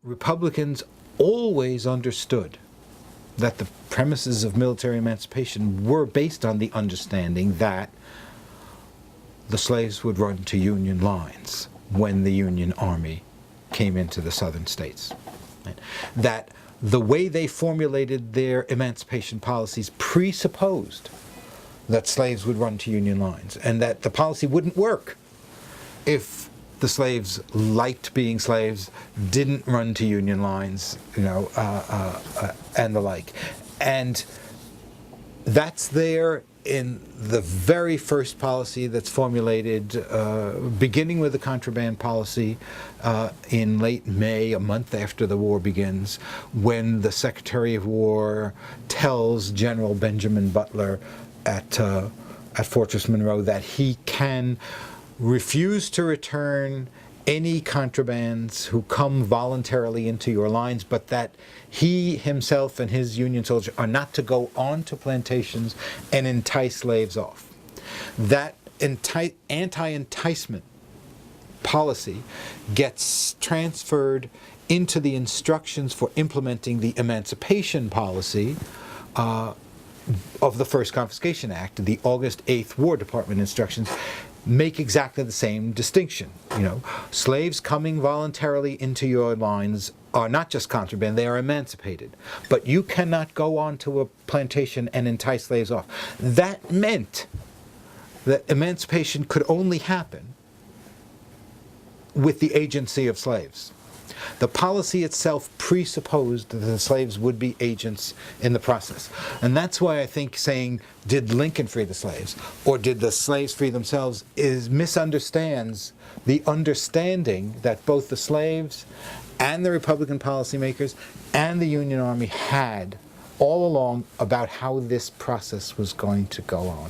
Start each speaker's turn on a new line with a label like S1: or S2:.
S1: Republicans always understood that the premises of military emancipation were based on the understanding that the slaves would run to Union lines when the Union Army came into the southern states. Right? That the way they formulated their emancipation policies presupposed that slaves would run to Union lines, and that the policy wouldn't work if the slaves liked being slaves, didn't run to Union lines, and the like. And that's there in the very first policy that's formulated, beginning with the contraband policy in late May, a month after the war begins, when the Secretary of War tells General Benjamin Butler at Fortress Monroe that he can refuse to return any contrabands who come voluntarily into your lines, but that he himself and his Union soldiers are not to go on to plantations and entice slaves off. That anti-enticement policy gets transferred into the instructions for implementing the emancipation policy of the First Confiscation Act. The August 8th War Department instructions make exactly the same distinction. Slaves coming voluntarily into your lines are not just contraband, they are emancipated. But you cannot go on to a plantation and entice slaves off. That meant that emancipation could only happen with the agency of slaves. The policy itself presupposed that the slaves would be agents in the process. And that's why I think saying, did Lincoln free the slaves, or did the slaves free themselves, misunderstands the understanding that both the slaves and the Republican policymakers and the Union Army had all along about how this process was going to go on.